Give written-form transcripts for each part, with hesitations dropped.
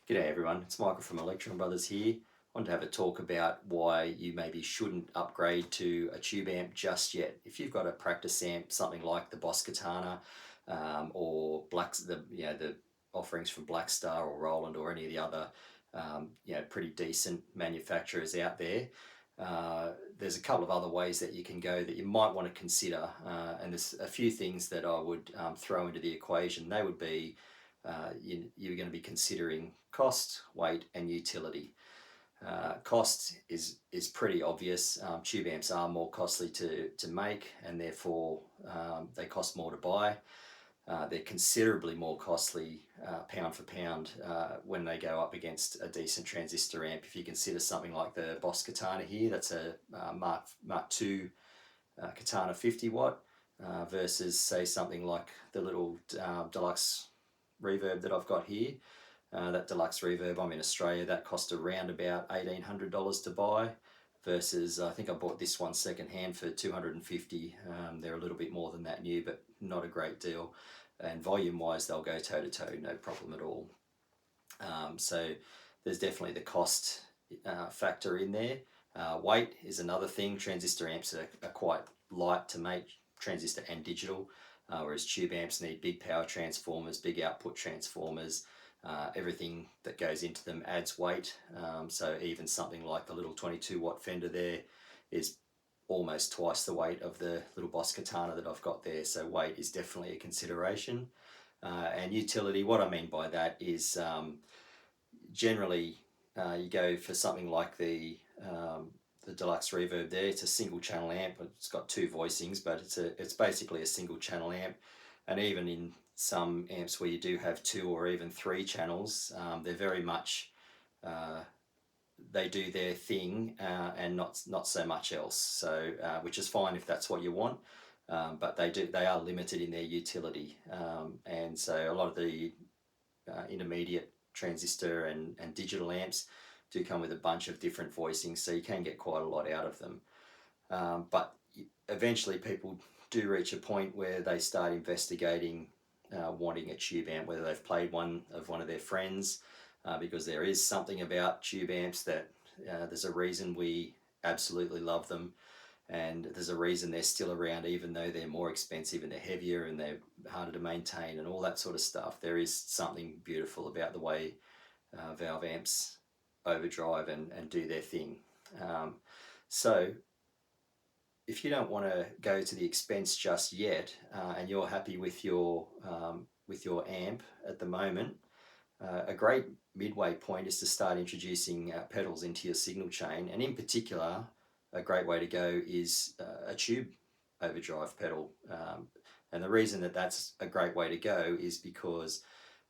G'day everyone, it's Michael from Electron Brothers here. I wanted to have a talk about why you maybe shouldn't upgrade to a tube amp just yet. If you've got a practice amp, something like the Boss Katana, or the offerings from Blackstar or Roland or any of the other pretty decent manufacturers out there. There's a couple of other ways that you can go that you might want to consider, and there's a few things that I would throw into the equation. They would be you're going to be considering cost, weight, and utility. Cost is pretty obvious. Tube amps are more costly to make, and therefore they cost more to buy. They're considerably more costly pound for pound when they go up against a decent transistor amp. If you consider something like the Boss Katana here, that's a Mark II Katana 50 watt versus say something like the little deluxe reverb that I've got here. That deluxe reverb, I'm in Australia, that cost around about $1,800 to buy versus I think I bought this one second hand for $250. They're a little bit more than that new, but not a great deal. And volume wise, they'll go toe to toe, no problem at all. So there's definitely the cost factor in there. Weight is another thing. Transistor amps are quite light to make, transistor and digital. Whereas tube amps need big power transformers, big output transformers, everything that goes into them adds weight. So even something like the little 22 watt Fender there is almost twice the weight of the little Boss Katana that I've got there. So weight is definitely a consideration. And utility, what I mean by that is generally you go for something like the deluxe reverb there. It's a single channel amp. It's got two voicings, but it's basically a single channel amp. And even in some amps where you do have two or even three channels, they're very much they do their thing and not so much else. So which is fine if that's what you want, but they are limited in their utility, and so a lot of the intermediate transistor and digital amps do come with a bunch of different voicings, so you can get quite a lot out of them. But eventually people do reach a point where they start investigating wanting a tube amp, whether they've played one of their friends, because there is something about tube amps that there's a reason we absolutely love them, and there's a reason they're still around even though they're more expensive and they're heavier and they're harder to maintain and all that sort of stuff. There is something beautiful about the way valve amps overdrive and do their thing. So if you don't want to go to the expense just yet, and you're happy with your amp at the moment, a great midway point is to start introducing pedals into your signal chain, and in particular a great way to go is a tube overdrive pedal. And the reason that that's a great way to go is because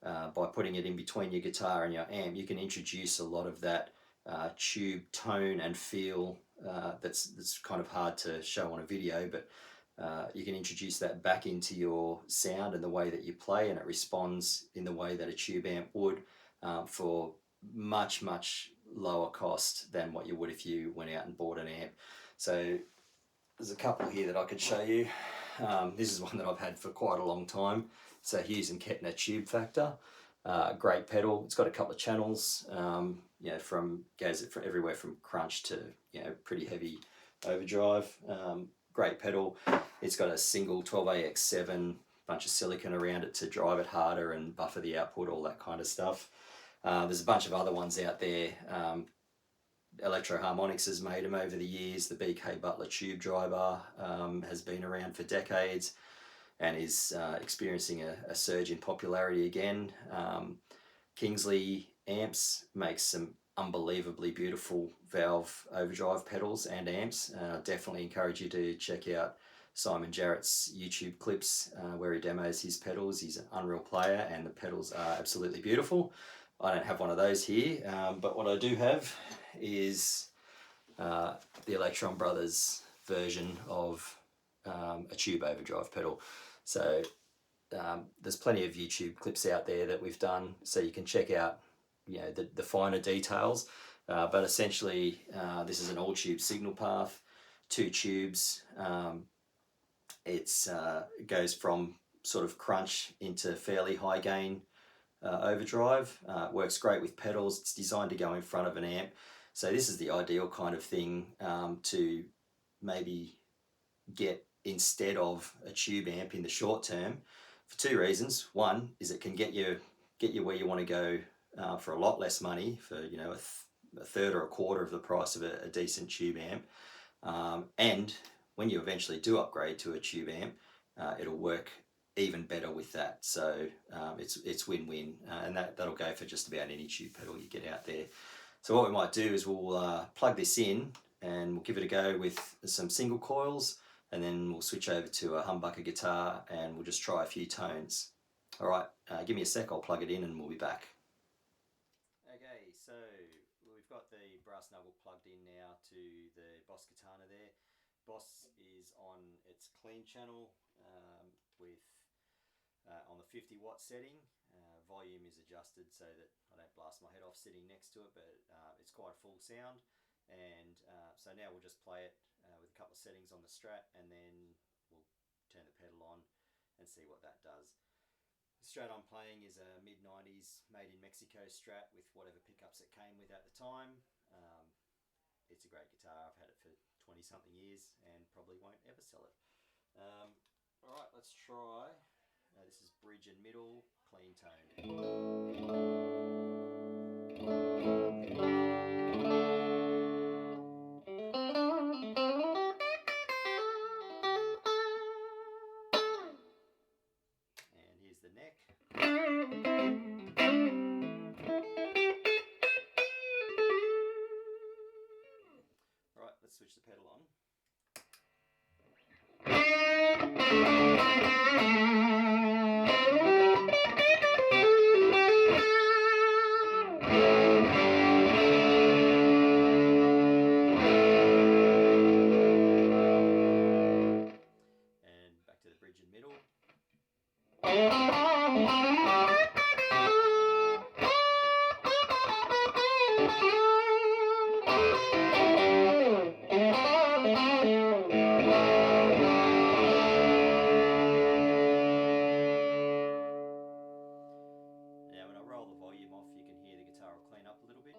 by putting it in between your guitar and your amp, you can introduce a lot of that tube tone and feel that's kind of hard to show on a video, but you can introduce that back into your sound and the way that you play, and it responds in the way that a tube amp would, for much lower cost than what you would if you went out and bought an amp. So there's a couple here that I could show you. This is one that I've had for quite a long time. So Hughes and Kettner Tube Factor. Great pedal. It's got a couple of channels. Goes from everywhere from crunch to pretty heavy overdrive. Great pedal. It's got a single 12AX7, bunch of silicon around it to drive it harder and buffer the output, all that kind of stuff. There's a bunch of other ones out there. Electro Harmonics has made them over the years. The BK Butler tube driver has been around for decades and is experiencing a surge in popularity again. Kingsley Amps makes some unbelievably beautiful valve overdrive pedals and amps. Definitely encourage you to check out Simon Jarrett's YouTube clips where he demos his pedals. He's an unreal player and the pedals are absolutely beautiful. I don't have one of those here, but what I do have is the Electron Brothers version of a tube overdrive pedal. So there's plenty of YouTube clips out there that we've done, so you can check out the finer details. But essentially this is an all tube signal path, two tubes. It goes from sort of crunch into fairly high gain Overdrive. It works great with pedals. It's designed to go in front of an amp. So this is the ideal kind of thing to maybe get instead of a tube amp in the short term, for two reasons. One is it can get you where you want to go for a lot less money, for a third or a quarter of the price of a decent tube amp. And when you eventually do upgrade to a tube amp, it'll work even better with that. So it's win-win, and that'll go for just about any tube pedal you get out there. So what we might do is we'll plug this in and we'll give it a go with some single coils, and then we'll switch over to a humbucker guitar and we'll just try a few tones. All right, give me a sec, I'll plug it in and we'll be back. Okay, so we've got the brass knuckle plugged in now to the Boss Katana there. Boss is on its clean channel with on the 50 watt setting. Volume is adjusted so that I don't blast my head off sitting next to it, but it's quite a full sound. And so now we'll just play it with a couple of settings on the Strat, and then we'll turn the pedal on and see what that does. The Strat I'm playing is a mid-90s made in Mexico Strat with whatever pickups it came with at the time. It's a great guitar. I've had it for 20 something years and probably won't ever sell it. Alright, let's try. This is bridge and middle, clean tone. And here's the neck. Alright, let's switch the pedal on. And back to the bridge and middle. Now when I roll the volume off, you can hear the guitar will clean up a little bit.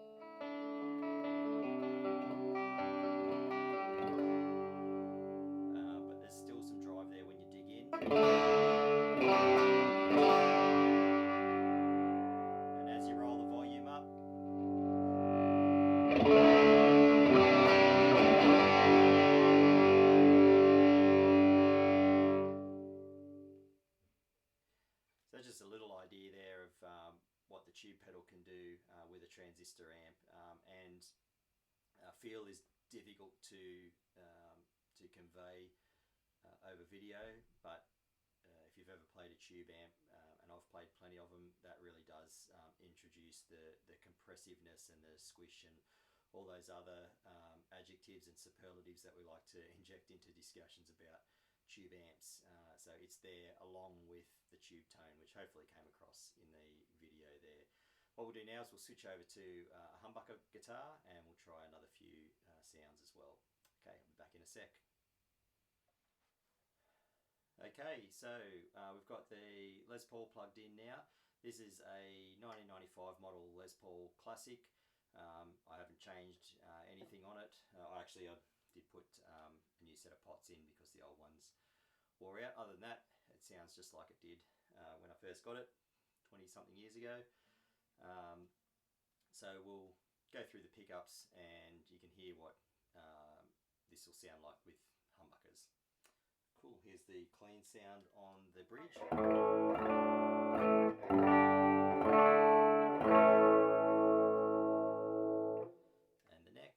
But there's still some drive there when you dig in. And as you roll the volume up, so just a little idea there of what the tube pedal can do with a transistor amp, and feel is difficult to convey over video, but if you've ever played a tube amp, and I've played plenty of them, that really does introduce the compressiveness and the squish and all those other adjectives and superlatives that we like to inject into discussions about tube amps. So it's there along with the tube tone, which hopefully came across in the video there. What we'll do now is we'll switch over to a humbucker guitar and we'll try another few sounds as well. Okay, I'll be back in a sec. Okay, so we've got the Les Paul plugged in now. This is a 1995 model Les Paul Classic. I haven't changed anything on it. I did put a new set of pots in because the old ones wore out. Other than that, it sounds just like it did when I first got it 20 something years ago. So we'll go through the pickups and you can hear what this will sound like with humbuckers. Cool, here's the clean sound on the bridge. And the neck.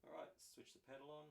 Alright, switch the pedal on.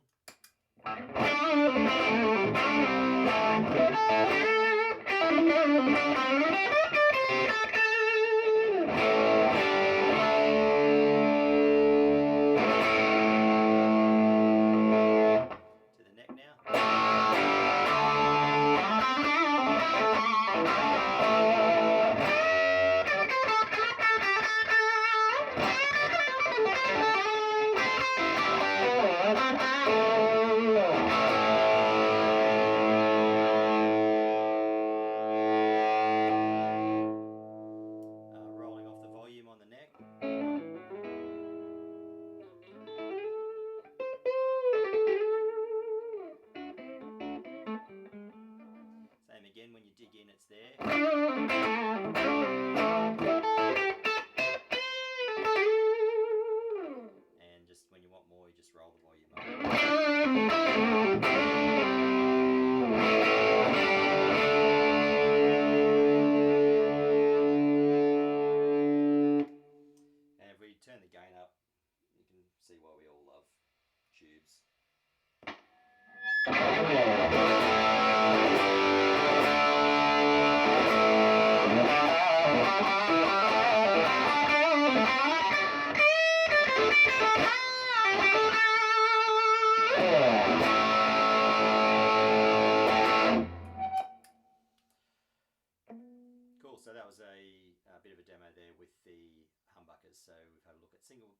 humbuckers. So we've had a look at single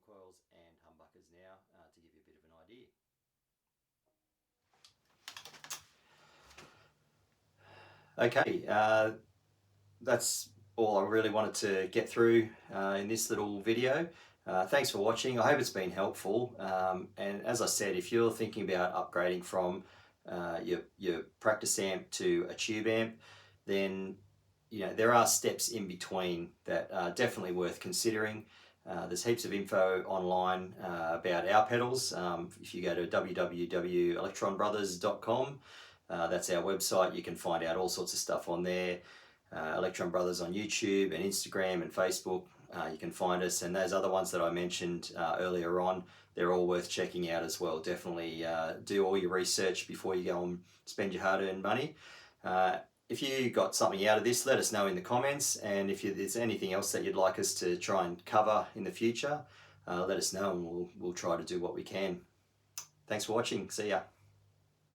coils and humbuckers now to give you a bit of an idea. Okay, that's all I really wanted to get through in this little video. Thanks for watching. I hope it's been helpful. And as I said, if you're thinking about upgrading from your practice amp to a tube amp, then there are steps in between that are definitely worth considering. There's heaps of info online about our pedals. If you go to www.electronbrothers.com, that's our website. You can find out all sorts of stuff on there. Electron Brothers on YouTube and Instagram and Facebook. You can find us, and those other ones that I mentioned earlier on, they're all worth checking out as well. Definitely do all your research before you go and spend your hard-earned money. If you got something out of this, let us know in the comments, and if there's anything else that you'd like us to try and cover in the future, let us know and we'll try to do what we can. Thanks for watching. See ya.